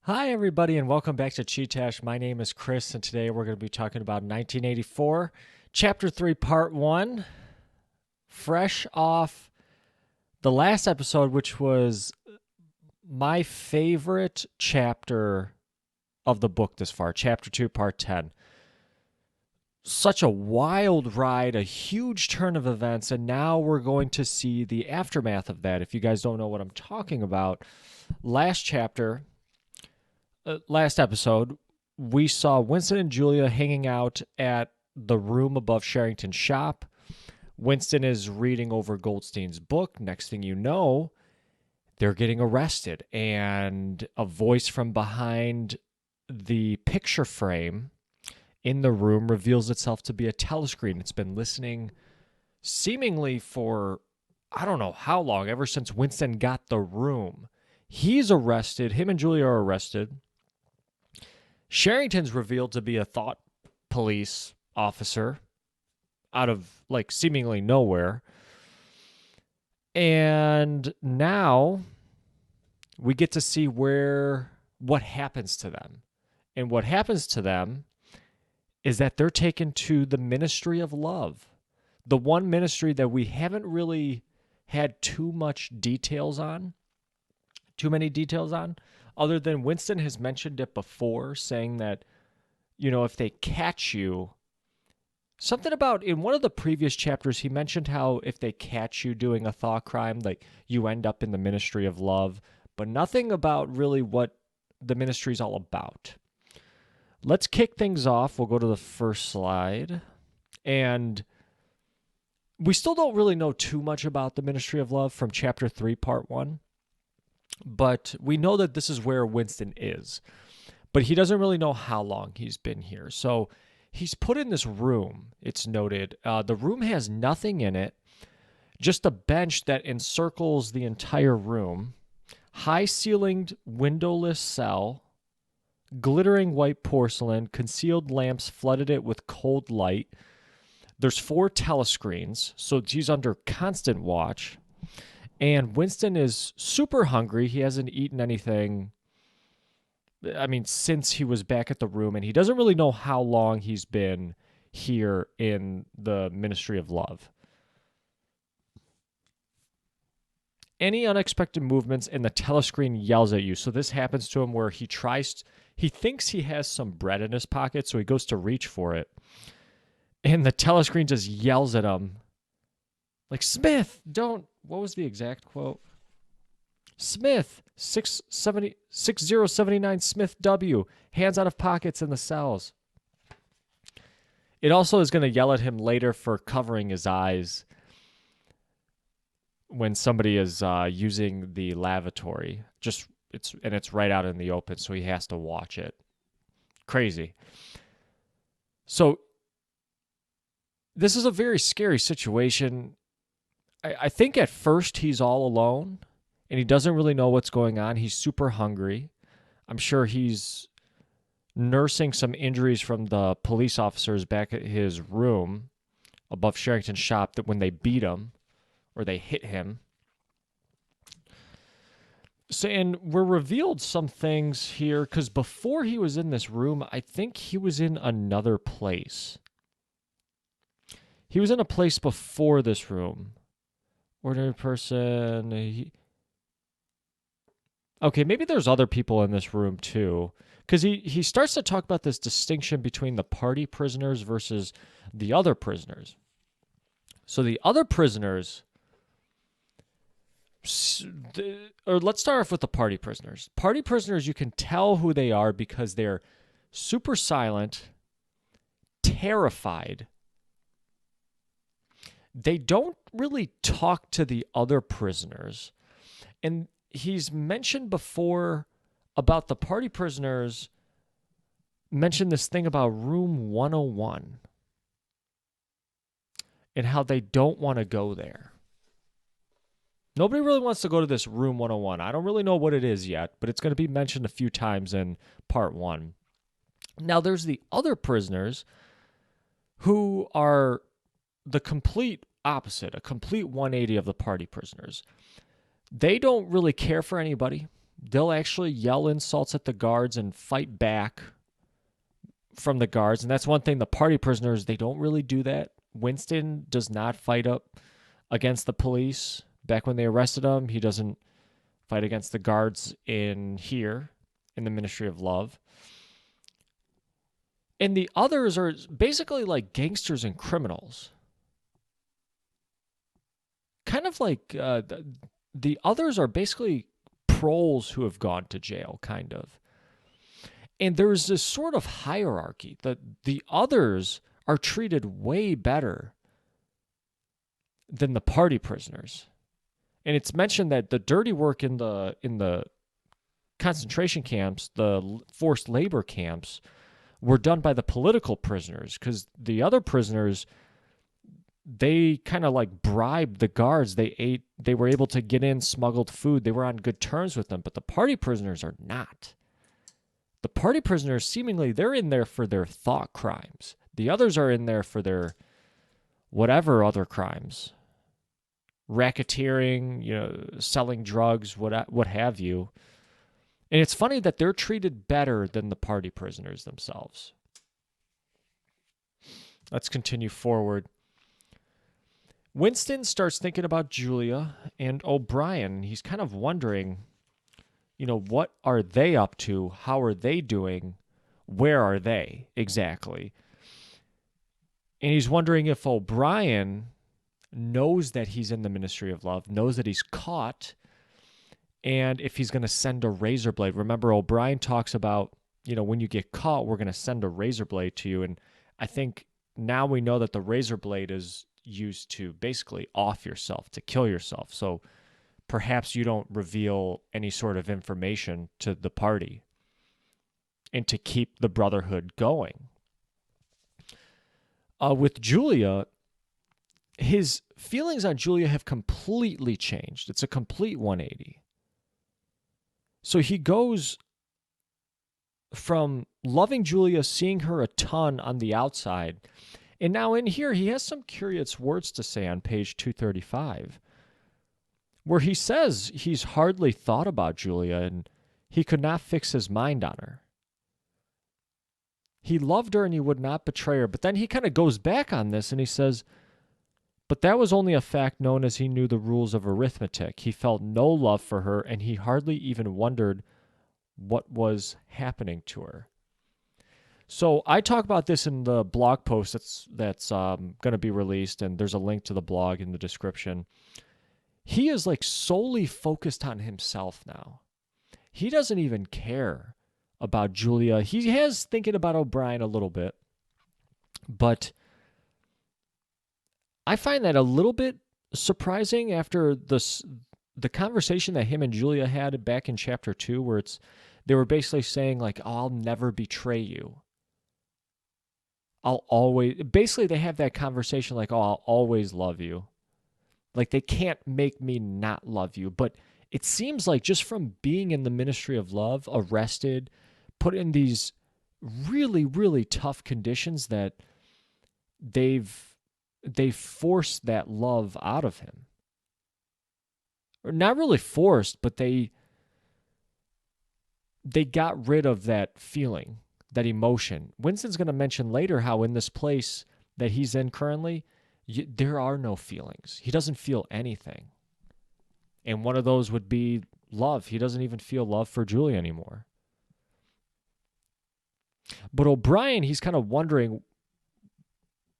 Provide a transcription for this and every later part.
Hi, everybody, and welcome back to Chee-Tash. My name is Chris, and today we're going to be talking about 1984, Chapter 3, Part 1, fresh off the last episode, which was my favorite chapter of the book this far, Chapter 2, Part 10. Such a wild ride, a huge turn of events, and now we're going to see the aftermath of that. If you guys don't know what I'm talking about, last episode, we saw Winston and Julia hanging out at the room above Sherrington's shop. Winston is reading over Goldstein's book. Next thing you know, they're getting arrested, and a voice from behind the picture frame in the room reveals itself to be a telescreen. It's been listening seemingly for I don't know how long, ever since Winston got the room. He's arrested. Him and Julia are arrested. Sherrington's revealed to be a thought police officer out of, seemingly nowhere. And now we get to see what happens to them. And what happens to them is that they're taken to the Ministry of Love, the one ministry that we haven't really had too many details on, other than Winston has mentioned it before, saying that, if they catch you, something about, in one of the previous chapters, he mentioned how if they catch you doing a thought crime, you end up in the Ministry of Love, but nothing about really what the ministry is all about. Let's kick things off. We'll go to the first slide. And we still don't really know too much about the Ministry of Love from Chapter 3, Part 1. But we know that this is where Winston is. But he doesn't really know how long he's been here. So he's put in this room, it's noted. The room has nothing in it, just a bench that encircles the entire room, high-ceilinged, windowless cell, glittering white porcelain, concealed lamps flooded it with cold light. There's 4 telescreens, so he's under constant watch. And Winston is super hungry. He hasn't eaten anything, since he was back at the room, and he doesn't really know how long he's been here in the Ministry of Love. Any unexpected movements, and the telescreen yells at you. So this happens to him where he thinks he has some bread in his pocket, so he goes to reach for it. And the telescreen just yells at him. Smith, don't. What was the exact quote? Smith, 6079 Smith W. Hands out of pockets in the cells. It also is going to yell at him later for covering his eyes when somebody is using the lavatory. It's right out in the open, so he has to watch it. Crazy. So this is a very scary situation. I think at first he's all alone, and he doesn't really know what's going on. He's super hungry. I'm sure he's nursing some injuries from the police officers back at his room above Sherrington's shop that when they beat him or they hit him. So, and we're revealed some things here because before he was in this room, I think he was in another place. He was in a place before this room. Ordinary person. Okay, maybe there's other people in this room too. Because he starts to talk about this distinction between the party prisoners versus the other prisoners. So the other prisoners, or let's start off with the party prisoners. Party prisoners, you can tell who they are because they're super silent, terrified. They don't really talk to the other prisoners. And he's mentioned before about the party prisoners, mentioned this thing about room 101 and how they don't want to go there. Nobody really wants to go to this room 101. I don't really know what it is yet, but it's going to be mentioned a few times in part 1. Now, there's the other prisoners who are the complete opposite, a complete 180 of the party prisoners. They don't really care for anybody. They'll actually yell insults at the guards and fight back from the guards. And that's one thing, the party prisoners, they don't really do that. Winston does not fight up against the police. Back when they arrested him, he doesn't fight against the guards in here, in the Ministry of Love. And the others are basically like gangsters and criminals. Kind of like the others are basically proles who have gone to jail, kind of. And there's this sort of hierarchy. The others are treated way better than the party prisoners. And it's mentioned that the dirty work in the concentration camps, the forced labor camps, were done by the political prisoners, because the other prisoners, they kind of like bribed the guards. They were able to get in smuggled food. They were on good terms with them, but the party prisoners are not. The party prisoners, seemingly, they're in there for their thought crimes. The others are in there for their whatever other crimes. Racketeering, selling drugs, what have you. And it's funny that they're treated better than the party prisoners themselves. Let's continue forward. Winston starts thinking about Julia and OBrien. He's kind of wondering, what are they up to? How are they doing? Where are they exactly? And he's wondering if OBrien knows that he's in the Ministry of Love, knows that he's caught, and if he's going to send a razor blade. Remember, OBrien talks about, when you get caught, we're going to send a razor blade to you. And I think now we know that the razor blade is used to basically off yourself, to kill yourself. So perhaps you don't reveal any sort of information to the party and to keep the brotherhood going. With Julia, his feelings on Julia have completely changed. It's a complete 180. So he goes from loving Julia, seeing her a ton on the outside, and now in here he has some curious words to say on page 235, where he says he's hardly thought about Julia and he could not fix his mind on her. He loved her and he would not betray her. But then he kind of goes back on this and he says, but that was only a fact known as he knew the rules of arithmetic. He felt no love for her, and he hardly even wondered what was happening to her. So I talk about this in the blog post that's going to be released, and there's a link to the blog in the description. He is like solely focused on himself now. He doesn't even care about Julia. He has thinking about OBrien a little bit, but I find that a little bit surprising after the conversation that him and Julia had back in chapter 2, where they were basically saying like, oh, I'll never betray you. Basically they have that conversation like, oh, I'll always love you. Like they can't make me not love you. But it seems like just from being in the Ministry of Love, arrested, put in these really, really tough conditions, that they forced that love out of him. Or not really forced, but they got rid of that feeling, that emotion. Winston's going to mention later how in this place that he's in currently, there are no feelings. He doesn't feel anything. And one of those would be love. He doesn't even feel love for Julia anymore. But OBrien, he's kind of wondering,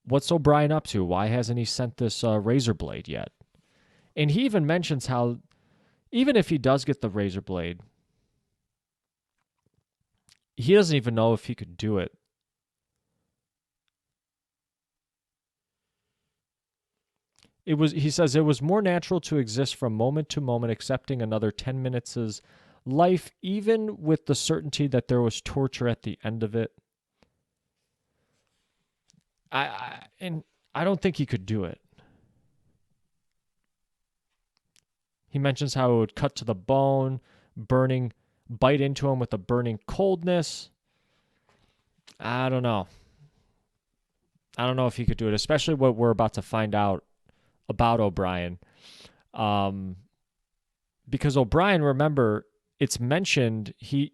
what's OBrien up to? Why hasn't he sent this razor blade yet? And he even mentions how, even if he does get the razor blade, he doesn't even know if he could do it. He says, it was more natural to exist from moment to moment, accepting another 10 minutes' life, even with the certainty that there was torture at the end of it. And I don't think he could do it. He mentions how it would cut to the bone, bite into him with a burning coldness. I don't know. I don't know if he could do it, especially what we're about to find out about OBrien. Because OBrien, remember, it's mentioned, he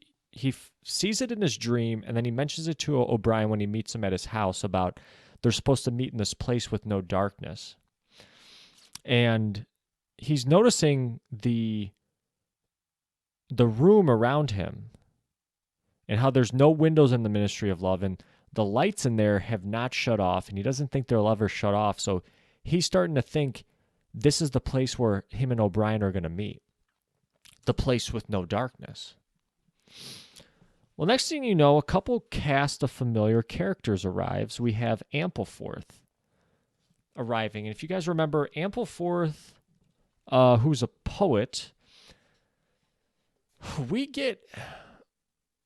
sees it in his dream, and then he mentions it to O'Brien when he meets him at his house about they're supposed to meet in this place with no darkness. And he's noticing the room around him and how there's no windows in the Ministry of Love, and the lights in there have not shut off, and he doesn't think they'll ever shut off. So he's starting to think this is the place where him and O'Brien are going to meet, the place with no darkness. Well, next thing you know, a couple cast of familiar characters arrives. We have Ampleforth arriving. And if you guys remember, Ampleforth, who's a poet, we get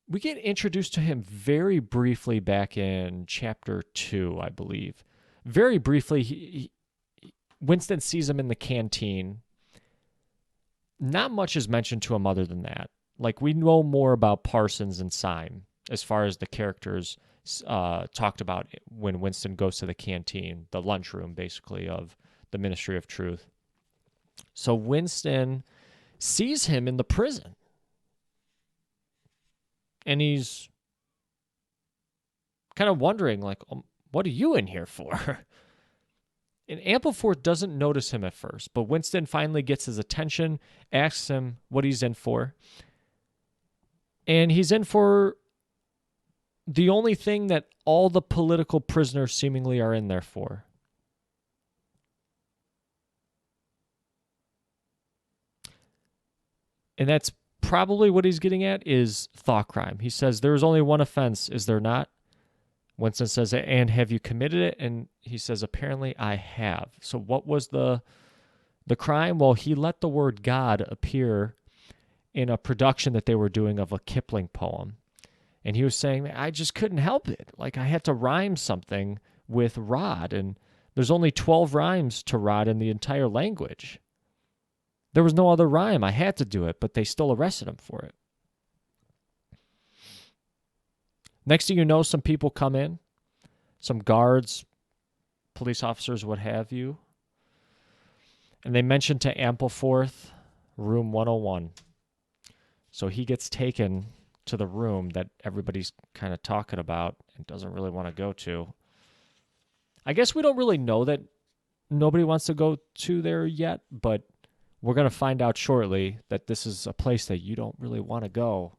introduced to him very briefly back in chapter 2, I believe. Very briefly, Winston sees him in the canteen. Not much is mentioned to him other than that. Like, we know more about Parsons and Syme as far as the characters talked about when Winston goes to the canteen, the lunchroom, basically, of the Ministry of Truth. So Winston sees him in the prison. And he's kind of wondering, like, what are you in here for? And Ampleforth doesn't notice him at first, but Winston finally gets his attention, asks him what he's in for. And he's in for the only thing that all the political prisoners seemingly are in there for. And that's probably what he's getting at is thought crime. He says, there is only one offense, is there not? Winston says, and have you committed it? And he says, apparently I have. So what was the crime? Well, he let the word God appear in a production that they were doing of a Kipling poem. And he was saying, I just couldn't help it. Like, I had to rhyme something with rod, and there's only 12 rhymes to rod in the entire language. There was no other rhyme. I had to do it, but they still arrested him for it. Next thing you know, some people come in, some guards, police officers, what have you, and they mention to Ampleforth, room 101. So he gets taken to the room that everybody's kind of talking about and doesn't really want to go to. I guess we don't really know that nobody wants to go to there yet, but we're going to find out shortly that this is a place that you don't really want to go.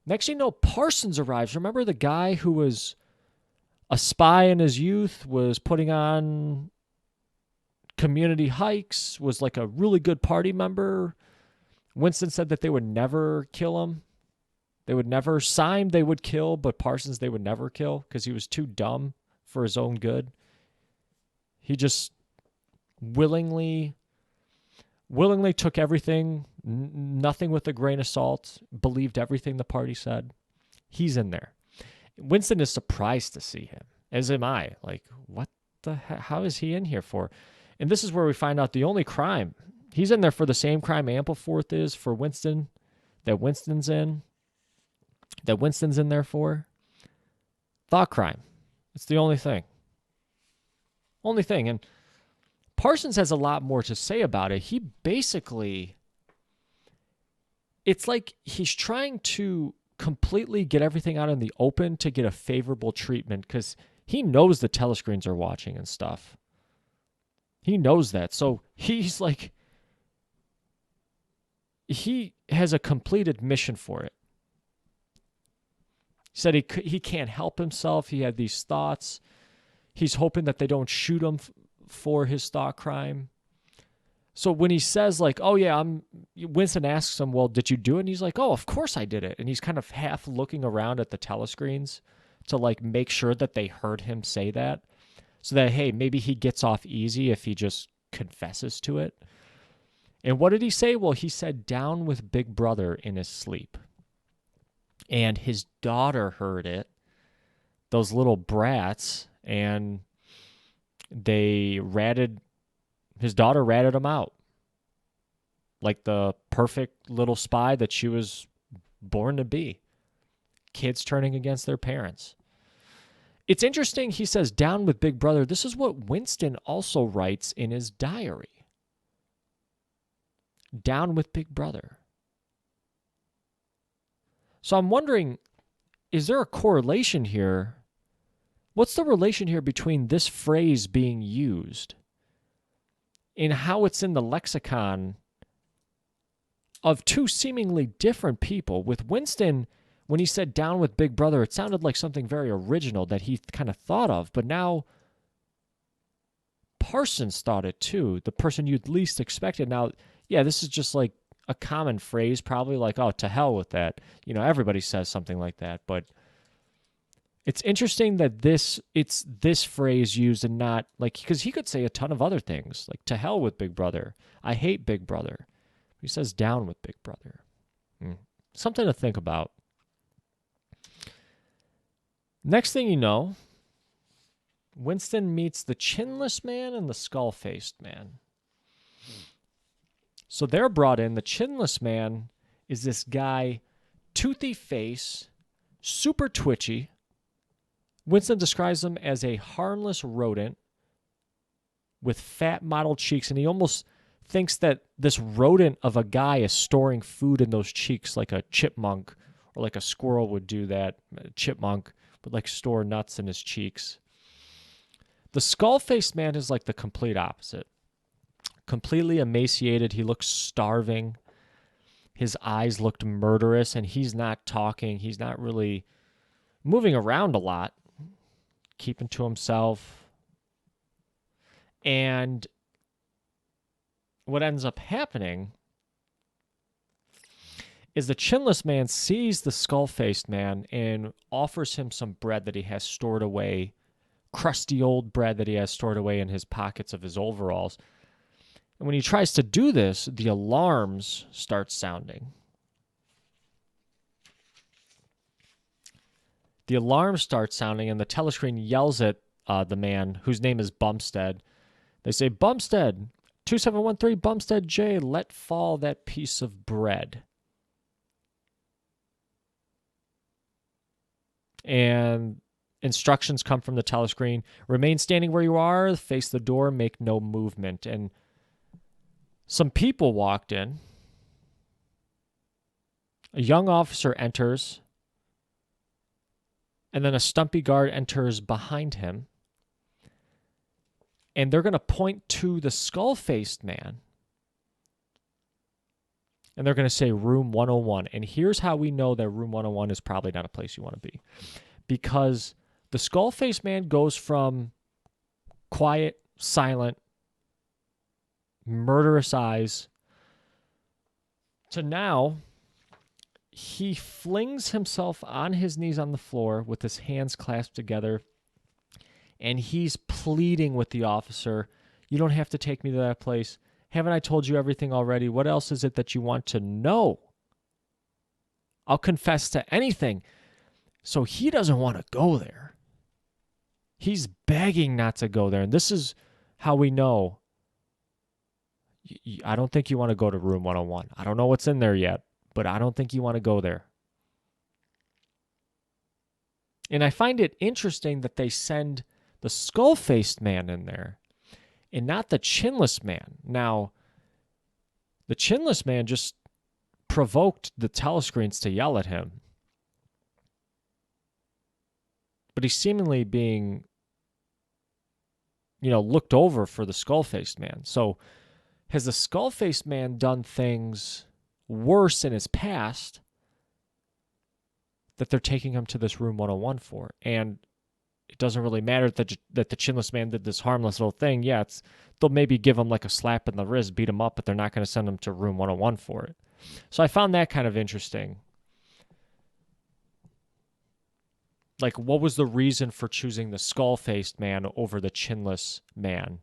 Next thing you know, Parsons arrives. Remember the guy who was a spy in his youth, was putting on community hikes, was like a really good party member? Winston said that they would never kill him. They would never. Syme they would kill, but Parsons they would never kill because he was too dumb for his own good. He just willingly took everything, nothing with a grain of salt, believed everything the party said. He's in there. Winston is surprised to see him, as am I. Like, what the heck? How is he in here for? And this is where we find out the only crime. He's in there for the same crime Ampleforth is for Winston, that Winston's in there for. Thought crime. It's the only thing. Only thing. And Parsons has a lot more to say about it. He basically, it's like he's trying to completely get everything out in the open to get a favorable treatment because he knows the telescreens are watching and stuff. He knows that. So he's like, he has a complete admission for it. He said he can't help himself. He had these thoughts. He's hoping that they don't shoot him for his thought crime. So when he says like, oh yeah, Winston asks him, well, did you do it? And he's like, oh, of course I did it. And he's kind of half looking around at the telescreens to like make sure that they heard him say that. So that, hey, maybe he gets off easy if he just confesses to it. And what did he say? Well, he said down with Big Brother in his sleep. And his daughter heard it, those little brats, and his daughter ratted him out. Like the perfect little spy that she was born to be. Kids turning against their parents. It's interesting, he says, down with Big Brother. This is what Winston also writes in his diary. Down with Big Brother. So I'm wondering, is there a correlation here? What's the relation here between this phrase being used and how it's in the lexicon of two seemingly different people? With Winston, when he said down with Big Brother, it sounded like something very original that he kind of thought of, but now Parsons thought it too, the person you'd least expected. Now, yeah, this is just like a common phrase, probably like, oh, to hell with that. You know, everybody says something like that, but it's interesting that it's this phrase used and not like, because he could say a ton of other things, like to hell with Big Brother. I hate Big Brother. He says down with Big Brother. Something to think about. Next thing you know, Winston meets the Chinless Man and the Skullfaced Man. So they're brought in. The Chinless Man is this guy, toothy face, super twitchy. Winston describes him as a harmless rodent with fat mottled cheeks, and he almost thinks that this rodent of a guy is storing food in those cheeks like a chipmunk or like a squirrel would do that. A chipmunk would like store nuts in his cheeks. The skull-faced man is like the complete opposite. Completely emaciated. He looks starving. His eyes looked murderous, and he's not talking. He's not really moving around a lot, keeping to himself. And what ends up happening is the Chinless Man sees the skull-faced man and offers him some bread that he has stored away, crusty old bread that he has stored away in his pockets of his overalls. And when he tries to do this, the alarms start sounding. The alarms start sounding, and the telescreen yells at the man, whose name is Bumstead. They say, Bumstead, 2713 Bumstead J, let fall that piece of bread. And instructions come from the telescreen. Remain standing where you are, face the door, make no movement. And some people walked in. A young officer enters, and then a stumpy guard enters behind him. And they're going to point to the skull-faced man. And they're going to say room 101. And here's how we know that room 101 is probably not a place you want to be. Because the skull-faced man goes from quiet, silent, murderous eyes to now he flings himself on his knees on the floor with his hands clasped together, and he's pleading with the officer, you don't have to take me to that place. Haven't I told you everything already? What else is it that you want to know? I'll confess to anything. So he doesn't want to go there. He's begging not to go there. And this is how we know. I don't think you want to go to room 101. I don't know what's in there yet, but I don't think you want to go there. And I find it interesting that they send the skull-faced man in there and not the chinless man. Now, the chinless man just provoked the telescreens to yell at him. But he's seemingly being, looked over for the skull-faced man. So has the skull-faced man done things worse in his past that they're taking him to this room 101 for? And it doesn't really matter that the chinless man did this harmless little thing. Yeah, they'll maybe give him like a slap in the wrist, beat him up, but they're not going to send him to room 101 for it. So I found that kind of interesting. Like, what was the reason for choosing the skull-faced man over the chinless man?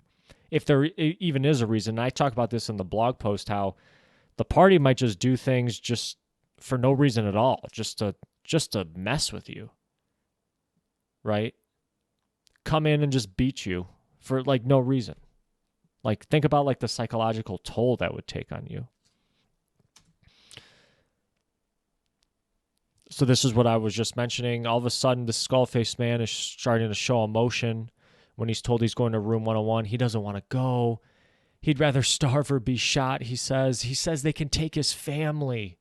If there even is a reason. I talk about this in the blog post, how the party might just do things just for no reason at all, just to mess with you, right? Come in and just beat you for like no reason. Like, think about like the psychological toll that would take on you. So this is what I was just mentioning. All of a sudden, the skull-faced man is starting to show emotion when he's told he's going to room 101. He doesn't want to go. He'd rather starve or be shot, he says. He says they can take his family.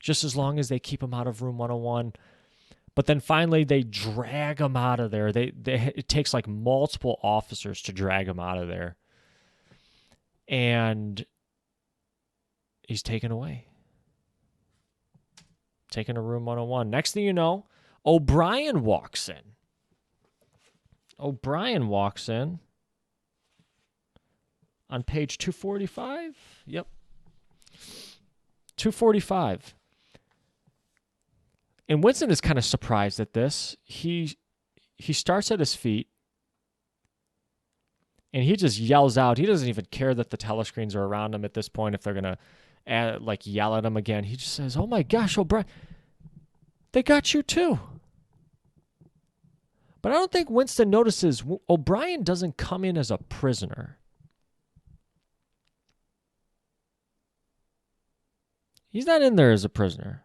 just as long as they keep him out of room 101. But then finally they drag him out of there. It takes like multiple officers to drag him out of there. And he's taken away. Taken to room 101. Next thing you know, OBrien walks in. OBrien walks in on page 245. Yep. 245. And Winston is kind of surprised at this. He starts at his feet, and he just yells out. He doesn't even care that the telescreens are around him at this point if they're going to yell at him again. He just says, "Oh my gosh, OBrien, they got you too." But I don't think Winston notices OBrien doesn't come in as a prisoner. He's not in there as a prisoner.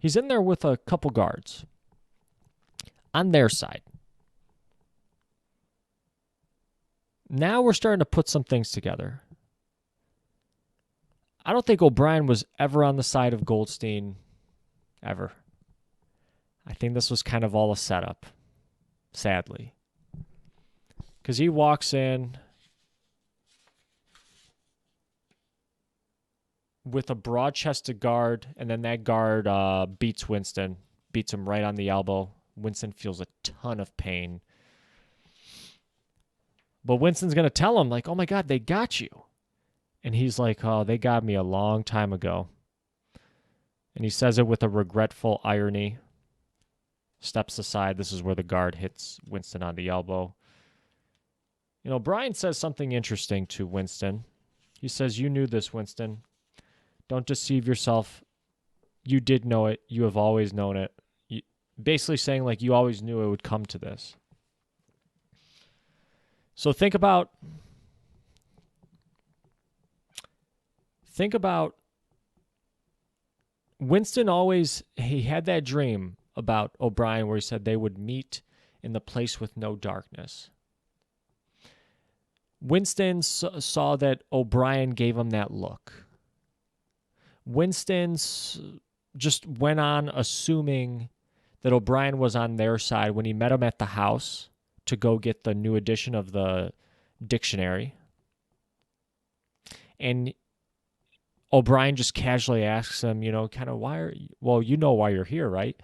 He's in there with a couple guards on their side. Now we're starting to put some things together. I don't think OBrien was ever on the side of Goldstein, ever. I think this was kind of all a setup, sadly. Because he walks in with a broad-chested guard, and then that guard beats Winston, beats him right on the elbow. Winston feels a ton of pain. But Winston's going to tell him, like, "Oh my God, they got you." And he's like, "Oh, they got me a long time ago." And he says it with a regretful irony. Steps aside. This is where the guard hits Winston on the elbow. You know, Brian says something interesting to Winston. He says, "You knew this, Winston. Don't deceive yourself. You did know it. You have always known it." Basically saying, like, you always knew it would come to this. So think about Winston always, he had that dream about OBrien where he said they would meet in the place with no darkness. Winston saw that OBrien gave him that look. Winston just went on assuming that OBrien was on their side when he met him at the house to go get the new edition of the dictionary. And OBrien just casually asks him, you know, kind of, you know why you're here, right?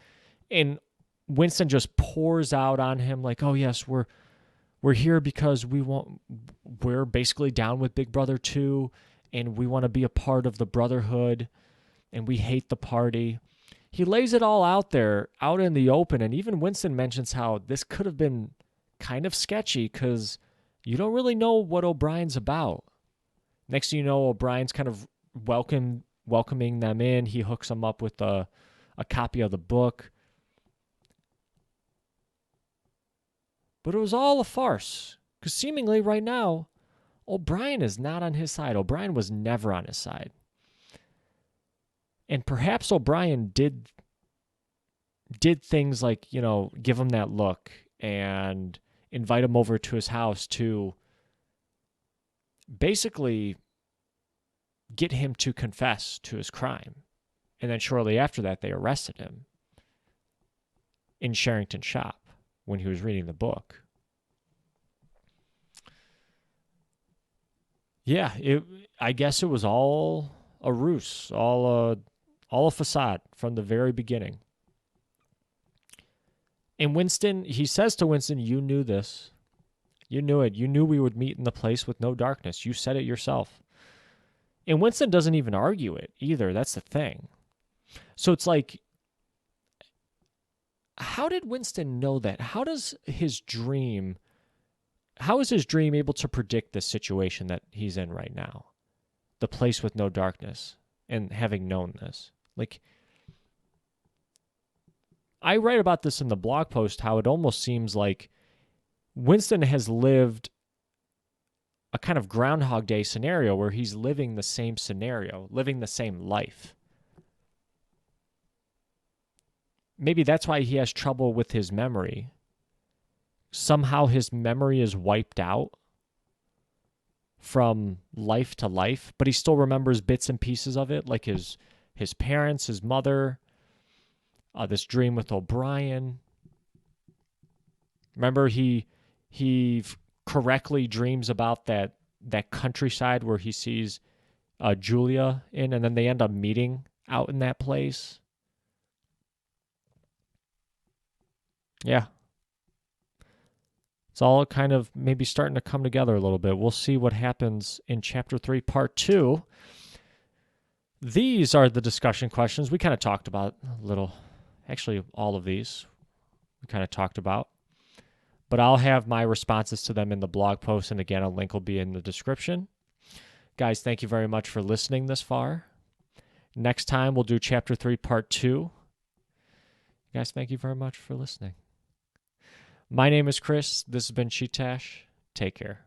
And Winston just pours out on him like, "Oh yes, we're here because we're basically down with Big Brother 2, and we want to be a part of the Brotherhood, and we hate the party." He lays it all out there, out in the open, and even Winston mentions how this could have been kind of sketchy because you don't really know what OBrien's about. Next thing you know, OBrien's kind of welcoming them in. He hooks them up with a copy of the book. But it was all a farce because seemingly right now, OBrien is not on his side. OBrien was never on his side. And perhaps OBrien did things like, you know, give him that look and invite him over to his house to basically get him to confess to his crime. And then shortly after that, they arrested him in Sherrington's shop when he was reading the book. Yeah, I guess it was all a ruse, all a facade from the very beginning. And Winston, he says to Winston, "You knew this. You knew it. You knew we would meet in the place with no darkness. You said it yourself." And Winston doesn't even argue it either. That's the thing. So it's like, how did Winston know that? How is his dream able to predict the situation that he's in right now? The place with no darkness, and having known this. Like, I write about this in the blog post, how it almost seems like Winston has lived a kind of Groundhog Day scenario where he's living the same scenario, living the same life. Maybe that's why he has trouble with his memory. Somehow his memory is wiped out from life to life, but he still remembers bits and pieces of it, like his his parents, his mother, this dream with OBrien. Remember, he correctly dreams about that countryside where he sees Julia in, and then they end up meeting out in that place. Yeah. It's all kind of maybe starting to come together a little bit. We'll see what happens in Chapter 3, Part 2. These are the discussion questions. We kind of talked about a little, actually all of these we kind of talked about. But I'll have my responses to them in the blog post, and again, a link will be in the description. Guys, thank you very much for listening this far. Next time, we'll do Chapter 3, Part 2. Guys, thank you very much for listening. My name is Chris. This has been Chee-Tash. Take care.